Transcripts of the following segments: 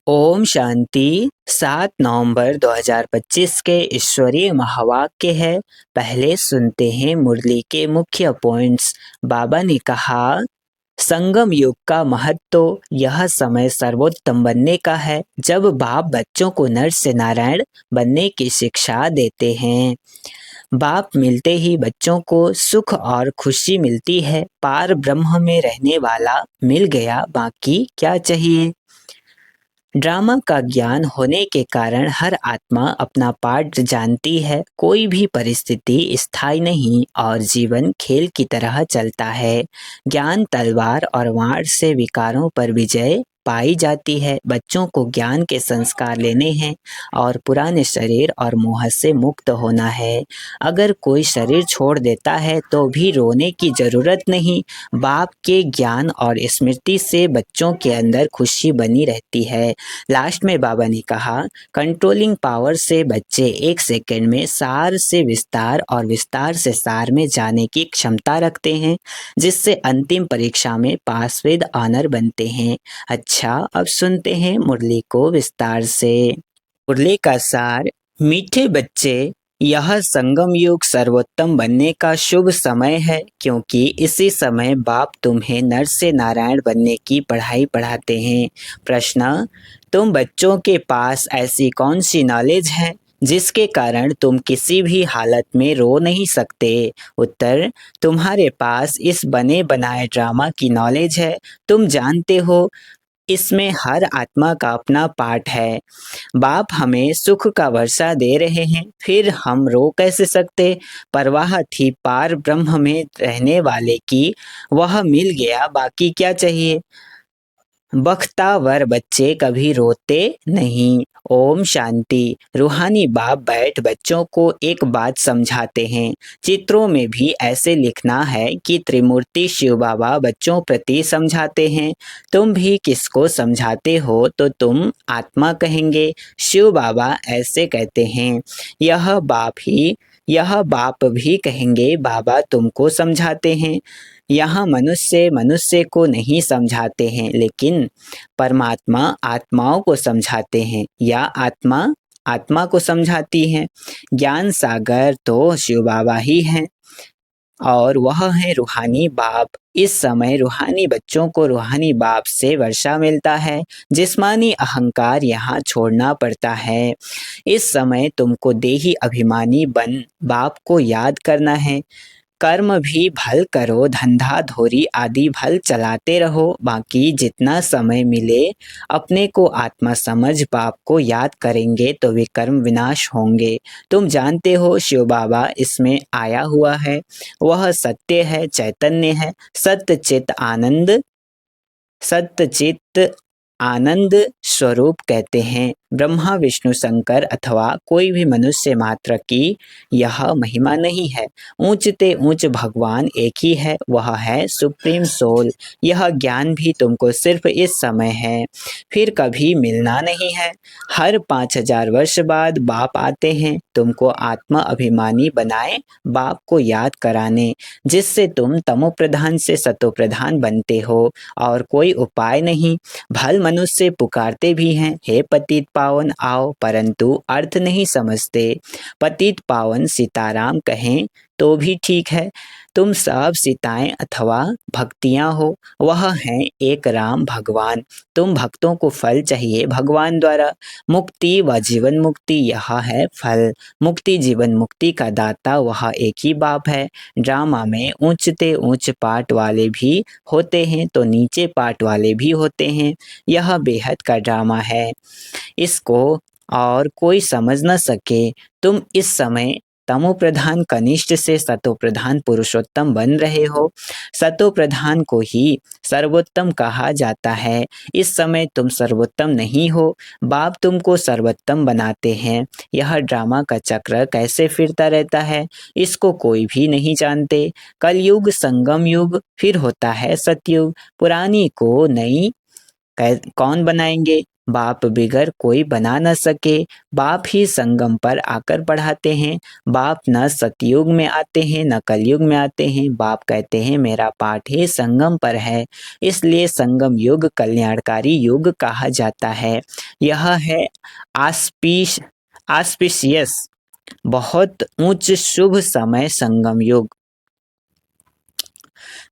ओम शांति। 7 नवंबर 2025 के ईश्वरीय महावाक्य है। पहले सुनते हैं मुरली के मुख्य पॉइंट्स। बाबा ने कहा, संगम युग का महत्व तो यह समय सर्वोत्तम बनने का है, जब बाप बच्चों को नर से नारायण बनने की शिक्षा देते हैं। बाप मिलते ही बच्चों को सुख और खुशी मिलती है। पार ब्रह्म में रहने वाला मिल गया, बाकी क्या चाहिए। ड्रामा का ज्ञान होने के कारण हर आत्मा अपना पार्ट जानती है। कोई भी परिस्थिति स्थायी नहीं और जीवन खेल की तरह चलता है। ज्ञान तलवार और वार से विकारों पर विजय पाई जाती है। बच्चों को ज्ञान के संस्कार लेने हैं और पुराने शरीर और मोह से मुक्त होना है। अगर कोई शरीर छोड़ देता है तो भी रोने की जरूरत नहीं। बाप के ज्ञान और स्मृति से बच्चों के अंदर खुशी बनी रहती है। लास्ट में बाबा ने कहा, कंट्रोलिंग पावर से बच्चे 1 सेकंड में सार से विस्तार और विस्तार से सार में जाने की क्षमता रखते हैं, जिससे अंतिम परीक्षा में पास विद ऑनर बनते हैं। अच्छा, अब सुनते हैं मुरली को विस्तार से। मुरली का सार। मीठे बच्चे, यह संगम युग सर्वोत्तम बनने का शुभ समय है, क्योंकि इसी समय बाप तुम्हें नर से नारायण बनने की पढ़ाई पढ़ाते हैं। प्रश्न, तुम बच्चों के पास ऐसी कौन सी नॉलेज है जिसके कारण तुम किसी भी हालत में रो नहीं सकते। उत्तर, तुम्हारे पास इस बने बनाए ड्रामा की नॉलेज है। तुम जानते हो इसमें हर आत्मा का अपना पार्ट है। बाप हमें सुख का वर्षा दे रहे हैं, फिर हम रो कैसे सकते। परवाह थी पार ब्रह्म में रहने वाले की, वह मिल गया, बाकी क्या चाहिए। बख्तावर बच्चे कभी रोते नहीं। ओम शांति। रूहानी बाप बैठ बच्चों को एक बात समझाते हैं। चित्रों में भी ऐसे लिखना है कि त्रिमूर्ति शिव बाबा बच्चों प्रति समझाते हैं। तुम भी किसको समझाते हो तो तुम आत्मा कहेंगे। शिव बाबा ऐसे कहते हैं। यह बाप भी कहेंगे, बाबा तुमको समझाते हैं। यहाँ मनुष्य मनुष्य को नहीं समझाते हैं, लेकिन परमात्मा आत्माओं को समझाते हैं, या आत्मा आत्मा को समझाती है। ज्ञान सागर तो शिव बाबा ही हैं और वह है रूहानी बाप। इस समय रूहानी बच्चों को रूहानी बाप से वर्षा मिलता है। जिस्मानी अहंकार यहाँ छोड़ना पड़ता है। इस समय तुमको देही अभिमानी बन बाप को याद करना है। कर्म भी भल करो, धंधा धोरी आदि भल चलाते रहो, बाकी जितना समय मिले अपने को आत्मा समझ बाप को याद करेंगे तो वे कर्म विनाश होंगे। तुम जानते हो शिव बाबा इसमें आया हुआ है। वह सत्य है, चैतन्य है, सत्य चित्त आनंद स्वरूप कहते हैं। ब्रह्मा विष्णु शंकर अथवा कोई भी मनुष्य मात्र की यह महिमा नहीं है। ऊंचते ऊंच भगवान एक ही है, वह है सुप्रीम सोल। यह ज्ञान भी तुमको सिर्फ इस समय है, फिर कभी मिलना नहीं है। हर 5000 वर्ष बाद बाप आते हैं तुमको आत्मा अभिमानी बनाए, बाप को याद कराने, जिससे तुम तमो प्रधान से सतो प्रधान बनते हो। और कोई उपाय नहीं। भल मनुष्य पुकारते भी हैं, हे पतित पावन आओ, परंतु अर्थ नहीं समझते। पतित पावन सीताराम कहें तो भी ठीक है। तुम सब सीताएं अथवा भक्तियां हो, वह हैं एक राम भगवान। तुम भक्तों को फल चाहिए भगवान द्वारा। मुक्ति व जीवन मुक्ति यह है फल। मुक्ति जीवन मुक्ति का दाता वह एक ही बाप है। ड्रामा में ऊंचते ऊंच पाठ वाले भी होते हैं तो नीचे पाठ वाले भी होते हैं। यह बेहद का ड्रामा है, इसको और कोई समझ न सके। तुम इस समय तमो प्रधान कनिष्ठ से सतो प्रधान पुरुषोत्तम बन रहे हो। सतो प्रधान को ही सर्वोत्तम कहा जाता है। इस समय तुम सर्वोत्तम नहीं हो, बाप तुमको सर्वोत्तम बनाते हैं। यह ड्रामा का चक्र कैसे फिरता रहता है, इसको कोई भी नहीं जानते। कलयुग, संगम युग, फिर होता है सतयुग। पुरानी को नई कौन बनाएंगे। बाप बिगर कोई बना न सके। बाप ही संगम पर आकर पढ़ाते हैं। बाप न सतयुग में आते हैं न कलयुग में आते हैं। बाप कहते हैं मेरा पाठ ही संगम पर है, इसलिए संगम युग कल्याणकारी युग कहा जाता है। यह है आस्पीश आस्पिशियस, बहुत उच्च शुभ समय संगम युग।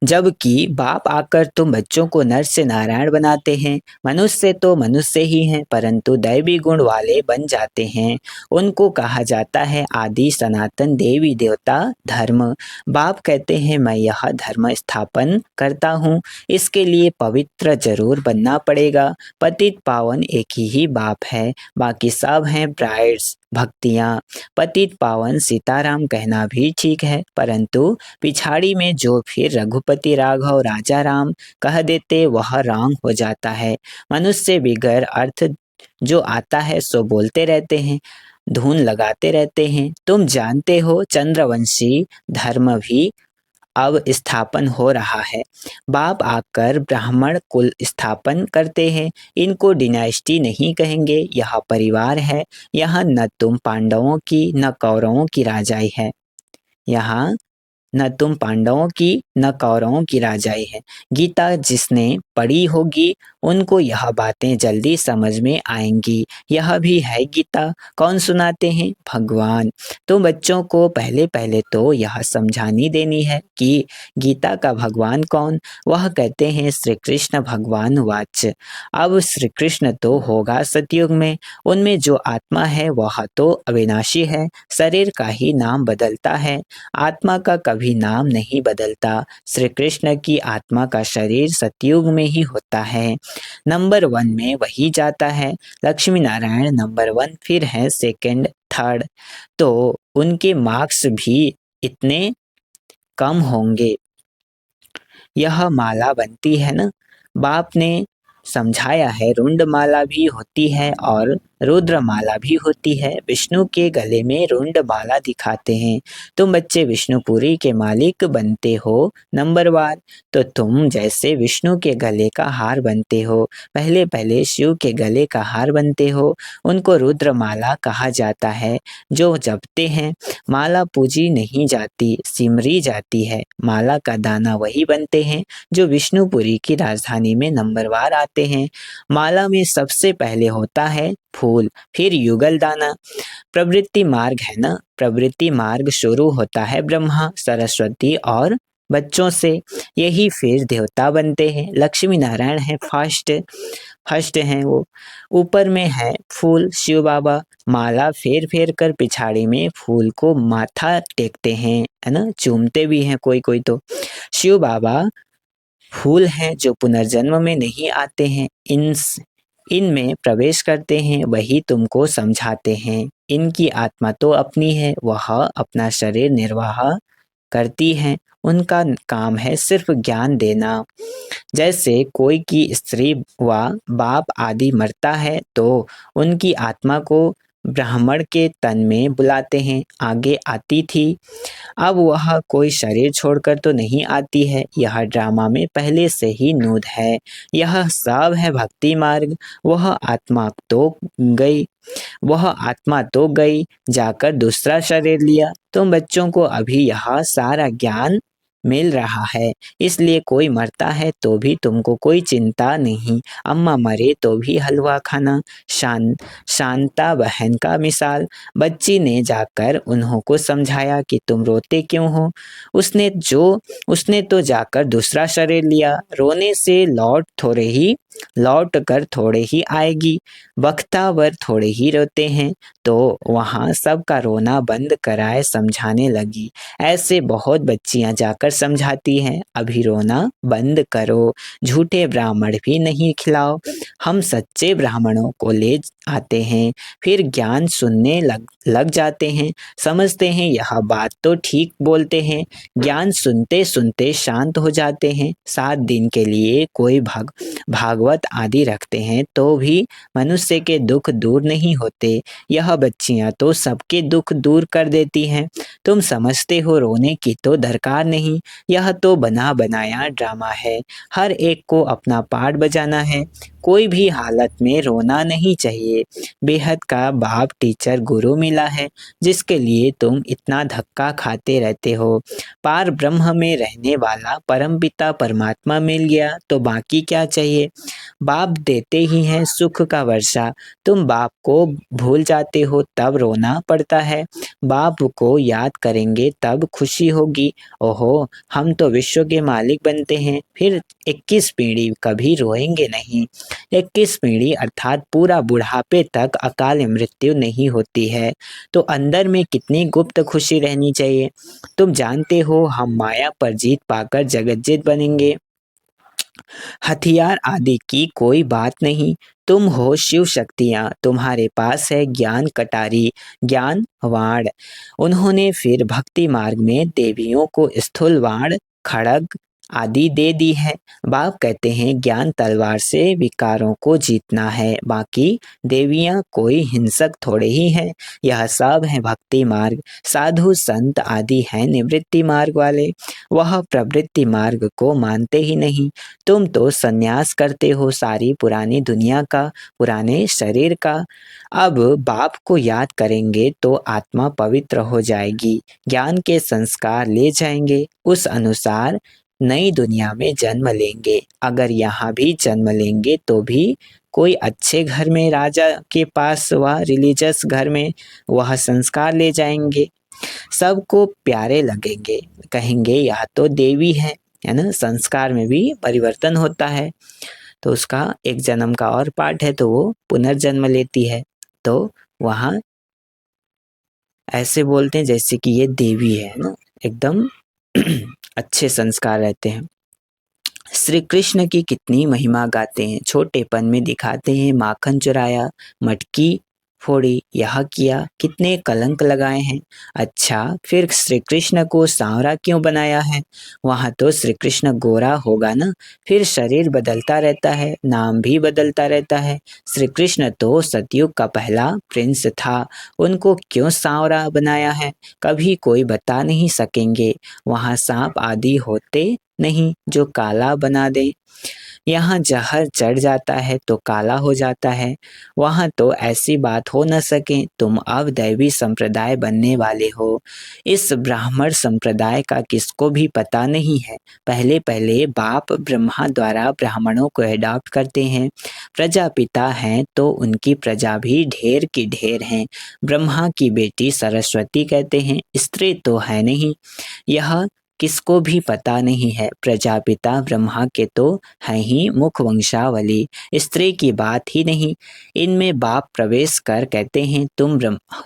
जबकि बाप आकर तुम बच्चों को नर से नारायण बनाते हैं, मनुष्य तो मनुष्य ही हैं परंतु दैवी गुण वाले बन जाते हैं। उनको कहा जाता है आदि सनातन देवी देवता धर्म। बाप कहते हैं मैं यह धर्म स्थापन करता हूँ, इसके लिए पवित्र जरूर बनना पड़ेगा। पतित पावन एक ही बाप है, बाकी सब हैं ब्राइड्स भक्तियाँ। पतित पावन सीताराम कहना भी ठीक है, परंतु पिछाड़ी में जो फिर रघुपति राघव राजा राम कह देते वह रॉन्ग हो जाता है। मनुष्य बिगैर अर्थ जो आता है सो बोलते रहते हैं, धुन लगाते रहते हैं। तुम जानते हो चंद्रवंशी धर्म भी अब स्थापन हो रहा है। बाप आकर ब्राह्मण कुल स्थापन करते हैं। इनको डिनाइस्टी नहीं कहेंगे, यह परिवार है। यहाँ न तुम पांडवों की न कौरवों की राजाई है। यहाँ न तुम पांडवों की न कौरवों की राजाई है। गीता जिसने पढ़ी होगी उनको यह बातें जल्दी समझ में आएंगी। यह भी है गीता। कौन सुनाते हैं? भगवान। तो बच्चों को पहले पहले तो यह समझानी देनी है कि गीता का भगवान कौन। वह कहते हैं श्री कृष्ण भगवान वाच। अब श्री कृष्ण तो होगा सतयुग में, उनमें जो आत्मा है वह तो अविनाशी है, शरीर का ही नाम बदलता है, आत्मा का कभी नाम नहीं बदलता। श्री कृष्ण की आत्मा का शरीर सतयुग में ही होता है, नंबर 1 में वही जाता है। लक्ष्मी नारायण नंबर 1, फिर है सेकंड, थर्ड, तो उनके मार्क्स भी इतने कम होंगे। यह माला बनती है ना, बाप ने समझाया है रुंड माला भी होती है और रुद्र माला भी होती है। विष्णु के गले में रुंड माला दिखाते हैं। तुम बच्चे विष्णुपुरी के मालिक बनते हो नंबर 1, तो तुम जैसे विष्णु के गले का हार बनते हो, पहले पहले शिव के गले का हार बनते हो। उनको रुद्र माला कहा जाता है। जो जपते हैं माला पूजी नहीं जाती, सिमरी जाती है। माला का दाना वही बनते हैं जो विष्णुपुरी की राजधानी में नंबरवार आते हैं। माला में सबसे पहले होता है फूल, फिर युगल दाना। प्रवृत्ति मार्ग है ना, प्रवृत्ति मार्ग शुरू होता है ब्रह्मा सरस्वती और बच्चों से, यही फिर देवता बनते हैं। लक्ष्मी नारायण है फर्स्ट, फर्स्ट हैं वो। ऊपर में है फूल शिव बाबा, माला फेर फेर कर पिछाड़ी में फूल को माथा टेकते हैं, है ना, चूमते भी हैं कोई कोई तो। शिव बाबा फूल हैं जो पुनर्जन्म में नहीं आते हैं, इनमें प्रवेश करते हैं, वही तुमको समझाते हैं। इनकी आत्मा तो अपनी है, वह अपना शरीर निर्वाह करती हैं। उनका काम है सिर्फ ज्ञान देना। जैसे कोई की स्त्री व बाप आदि मरता है तो उनकी आत्मा को ब्राह्मण के तन में बुलाते हैं, आगे आती थी। अब वह कोई शरीर छोड़कर तो नहीं आती है, यह ड्रामा में पहले से ही नूद है। यह सब है भक्ति मार्ग। वह आत्मा तो गई जाकर दूसरा शरीर लिया। तुम बच्चों को अभी यह सारा ज्ञान मिल रहा है, इसलिए कोई मरता है तो भी तुमको कोई चिंता नहीं। अम्मा मरे तो भी हलवा खाना। शांता बहन का मिसाल, बच्ची ने जाकर उन्हों को समझाया कि तुम रोते क्यों हो। उसने तो जाकर दूसरा शरीर लिया, रोने से लौट कर थोड़े ही आएगी। बख्तावर थोड़े ही रोते हैं, तो वहाँ सबका रोना बंद कराए समझाने लगी। ऐसे बहुत बच्चियां जाकर समझाती हैं, अभी रोना बंद करो, झूठे ब्राह्मण भी नहीं खिलाओ। हम सच्चे ब्राह्मणों को ले आते हैं, फिर ज्ञान सुनने लग जाते हैं, समझते हैं यह बात तो ठीक बोलते हैं। ज्ञान सुनते सुनते शांत हो जाते हैं। 7 दिन के लिए कोई भागवत आदि रखते हैं तो भी मनुष्य के दुख दूर नहीं होते। यह बच्चियां तो सबके दुख दूर कर देती हैं। तुम समझते हो रोने की तो दरकार नहीं, यह तो बना बनाया ड्रामा है। हर एक को अपना पार्ट बजाना है। कोई भी हालत में रोना नहीं चाहिए। बेहद का बाप टीचर गुरु मिला है जिसके लिए तुम इतना धक्का खाते रहते हो। पार ब्रह्म में रहने वाला परमपिता परमात्मा मिल गया तो बाकी क्या चाहिए। बाप देते ही हैं सुख का वर्षा, तुम बाप को भूल जाते हो तब रोना पड़ता है। बाप को याद करेंगे तब खुशी होगी। ओहो, हम तो विश्व के मालिक बनते हैं, फिर 21 पीढ़ी कभी रोएंगे नहीं। 21 पीढ़ी अर्थात पूरा बुढ़ापे तक अकाल मृत्यु नहीं होती है, तो अंदर में कितनी गुप्त खुशी रहनी चाहिए। तुम जानते हो हम माया पर जीत पाकर जगज्जीत बनेंगे। हथियार आदि की कोई बात नहीं, तुम हो शिव शक्तियाँ, तुम्हारे पास है ज्ञान कटारी, ज्ञान वाण। उन्होंने फिर भक्ति मार्ग में देवियों को स्थूल वाण, खड़ग आदि दे दी है। बाप कहते हैं ज्ञान तलवार से विकारों को जीतना है, बाकी देवियां कोई हिंसक थोड़े ही हैं। यह सब है भक्ति मार्ग, साधु संत आदि हैं निवृत्ति मार्ग वाले, वह प्रवृत्ति मार्ग को मानते ही नहीं। तुम तो संन्यास करते हो सारी पुरानी दुनिया का, पुराने शरीर का। अब बाप को याद करेंगे तो आत्मा पवित्र हो जाएगी, ज्ञान के संस्कार ले जाएंगे, उस अनुसार नई दुनिया में जन्म लेंगे। अगर यहाँ भी जन्म लेंगे तो भी कोई अच्छे घर में, राजा के पास, वह रिलीजियस घर में, वह संस्कार ले जाएंगे, सबको प्यारे लगेंगे, कहेंगे यह तो देवी है ना। संस्कार में भी परिवर्तन होता है, तो उसका एक जन्म का और पार्ट है, तो वो पुनर्जन्म लेती है। तो वहाँ ऐसे बोलते हैं जैसे कि ये देवी है ना, एकदम अच्छे संस्कार रहते हैं। श्री कृष्ण की कितनी महिमा गाते हैं, छोटेपन में दिखाते हैं माखन चुराया, मटकी फोड़ी, यह किया, कितने कलंक लगाए हैं। अच्छा, फिर श्री कृष्ण को सांवरा क्यों बनाया है। वहाँ तो श्री कृष्ण गोरा होगा ना, फिर शरीर बदलता रहता है, नाम भी बदलता रहता है। श्री कृष्ण तो सतयुग का पहला प्रिंस था, उनको क्यों सांवरा बनाया है, कभी कोई बता नहीं सकेंगे। वहाँ सांप आदि होते नहीं जो काला बना दे। यहाँ जहर चढ़ जाता है तो काला हो जाता है, वहाँ तो ऐसी बात हो न सके। तुम अब दैवी संप्रदाय बनने वाले हो, इस ब्राह्मण संप्रदाय का किसको भी पता नहीं है। पहले पहले बाप ब्रह्मा द्वारा ब्राह्मणों को अडॉप्ट करते हैं, प्रजापिता हैं तो उनकी प्रजा भी ढेर की ढेर हैं। ब्रह्मा की बेटी सरस्वती कहते हैं, स्त्री तो है नहीं, यह किसको भी पता नहीं है। प्रजापिता ब्रह्मा के तो है ही मुख वंशावली, स्त्री की बात ही नहीं। इनमें बाप प्रवेश कर कहते हैं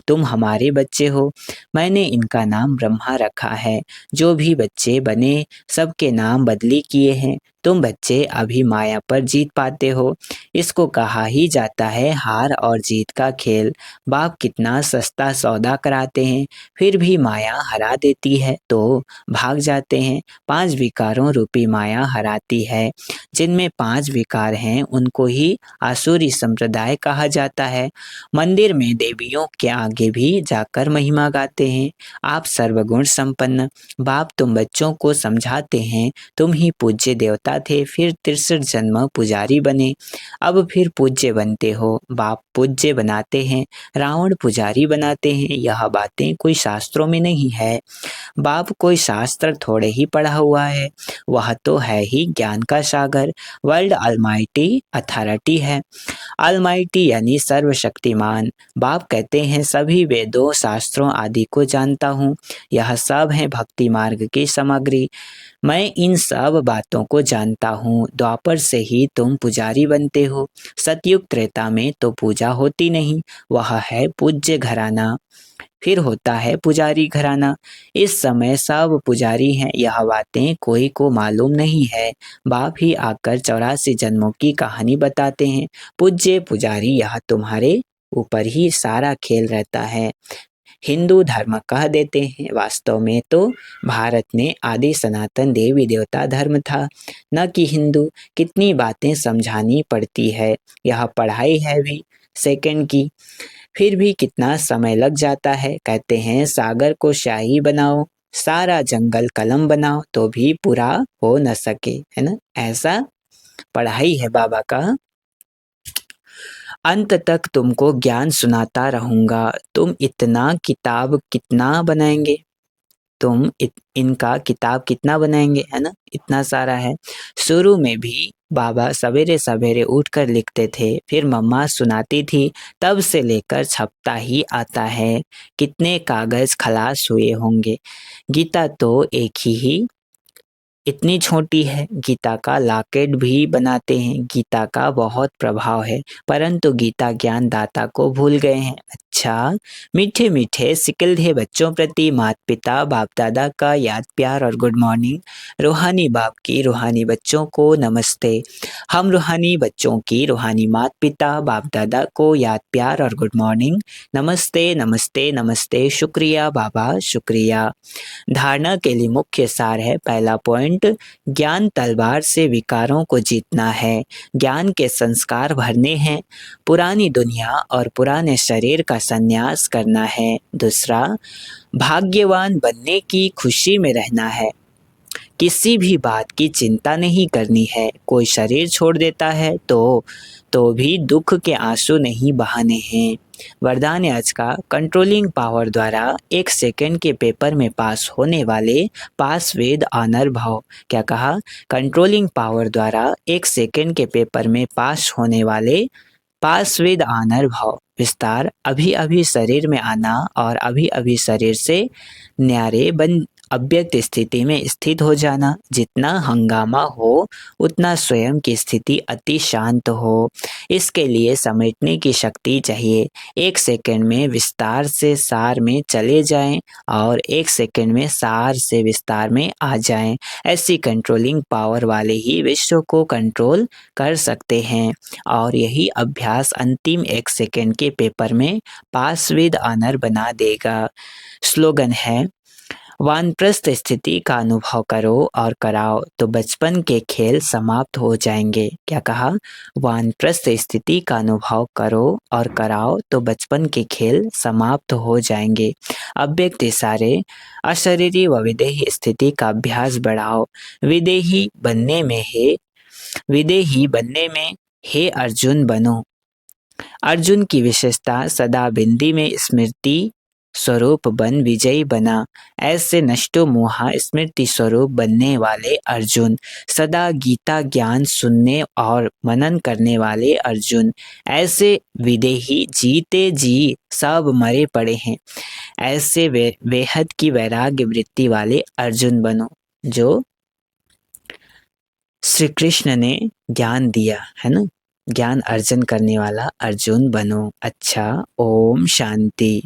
तुम हमारे बच्चे हो, मैंने इनका नाम ब्रह्मा रखा है। जो भी बच्चे बने सबके नाम बदली किए हैं। तुम बच्चे अभी माया पर जीत पाते हो, इसको कहा ही जाता है हार और जीत का खेल। बाप कितना सस्ता सौदा कराते हैं, फिर भी माया हरा देती है तो भाग जाते हैं। 5 विकारों रूपी माया हराती है, जिनमें 5 विकार हैं उनको ही आसुरी संप्रदाय कहा जाता है। मंदिर में देवियों के आगे भी जाकर महिमा गाते हैं, आप सर्वगुण संपन्न। बाप तुम बच्चों को समझाते हैं, तुम ही पूज्य देवता थे, फिर 63 जन्म पुजारी बने, अब फिर पूज्य बनते हो। बाप पूज्य बनाते हैं, रावण पुजारी बनाते हैं, यह बातें कोई शास्त्रों में नहीं है। बाप कोई शास्त्र थोड़े ही पढ़ा हुआ है, वह तो है ही ज्ञान का सागर, वर्ल्ड अलमाइटी अथॉरिटी है। अलमाइटी यानी सर्वशक्तिमान। बाप कहते हैं सभी वेदों शास्त्रों आदि को जानता हूँ, यह सब है भक्ति मार्ग की सामग्री। मैं इन सब बातों को जानता हूँ। द्वापर से ही तुम पुजारी बनते हो, सतयुग त्रेता में तो पूजा होती नहीं, वह है पूज्य घराना, फिर होता है पुजारी घराना। इस समय सब पुजारी हैं, यह बातें कोई को मालूम नहीं है। बाप ही आकर 84 जन्मों की कहानी बताते हैं। पूज्य पुजारी यह तुम्हारे ऊपर ही सारा खेल रहता है। हिंदू धर्म कह देते हैं, वास्तव में तो भारत में आदि सनातन देवी देवता धर्म था, न कि हिंदू। कितनी बातें समझानी पड़ती है, यह पढ़ाई है भी सेकंड की, फिर भी कितना समय लग जाता है। कहते हैं सागर को शाही बनाओ, सारा जंगल कलम बनाओ तो भी पूरा हो न सके, है ना। ऐसा पढ़ाई है बाबा का। अंत तक तुमको ज्ञान सुनाता रहूंगा। तुम इतना किताब कितना बनाएंगे? इनका किताब कितना बनाएंगे, है ना? इतना सारा है। शुरू में भी बाबा सवेरे सवेरे उठकर लिखते थे, फिर मम्मा सुनाती थी, तब से लेकर छपता ही आता है। कितने कागज खलास हुए होंगे। गीता तो एक ही इतनी छोटी है। गीता का लॉकेट भी बनाते हैं। गीता का बहुत प्रभाव है, परंतु गीता ज्ञान दाता को भूल गए हैं। अच्छा, मीठे मीठे सिकलधे बच्चों प्रति माता पिता बाप दादा का याद प्यार और गुड मॉर्निंग। रूहानी बाप की रूहानी बच्चों को नमस्ते। हम रूहानी बच्चों की रूहानी माता पिता बाप दादा को याद प्यार और गुड मॉर्निंग। नमस्ते नमस्ते नमस्ते। शुक्रिया बाबा, शुक्रिया। धारणा के लिए मुख्य सार है। पहला पॉइंट, ज्ञान तलवार से विकारों को जीतना है। ज्ञान के संस्कार भरने हैं। पुरानी दुनिया और पुराने शरीर का संन्यास करना है। दूसरा, भाग्यवान बनने की खुशी में रहना है। किसी भी बात की चिंता नहीं करनी है। कोई शरीर छोड़ देता है तो भी दुख के आंसू नहीं बहाने हैं। वरदान आज का, कंट्रोलिंग पावर द्वारा 1 सेकंड के पेपर में पास होने वाले पास विद ऑनर भाव। क्या कहा? कंट्रोलिंग पावर द्वारा 1 सेकंड के पेपर में पास होने वाले पास विद ऑनर भाव। विस्तार, अभी अभी शरीर में आना और अभी अभी शरीर से न्यारे बन अव्यक्त स्थिति में स्थित हो जाना। जितना हंगामा हो उतना स्वयं की स्थिति अति शांत हो। इसके लिए समेटने की शक्ति चाहिए। 1 सेकंड में विस्तार से सार में चले जाएं और 1 सेकंड में सार से विस्तार में आ जाएं। ऐसी कंट्रोलिंग पावर वाले ही विश्व को कंट्रोल कर सकते हैं और यही अभ्यास अंतिम 1 सेकंड के पेपर में पास विद ऑनर बना देगा। स्लोगन है, वानप्रस्थ स्थिति का अनुभव करो और कराओ तो बचपन के खेल समाप्त हो जाएंगे। क्या कहा? वानप्रस्थ स्थिति का अनुभव करो और कराओ तो बचपन के खेल समाप्त हो जाएंगे। अव्यक्त इशारे, अशरीरी व विदेही स्थिति का अभ्यास बढ़ाओ। विदेही बनने में हे अर्जुन बनो। अर्जुन की विशेषता, सदा बिंदी में स्मृति स्वरूप बन विजयी बना। ऐसे नष्टो मोहा स्मृति स्वरूप बनने वाले अर्जुन। सदा गीता ज्ञान सुनने और मनन करने वाले अर्जुन। ऐसे विदेही जीते जी सब मरे पड़े हैं। ऐसे बेहद की वैराग्य वृत्ति वाले अर्जुन बनो, जो श्री कृष्ण ने ज्ञान दिया है ना। ज्ञान अर्जन करने वाला अर्जुन बनो। अच्छा, ओम शांति।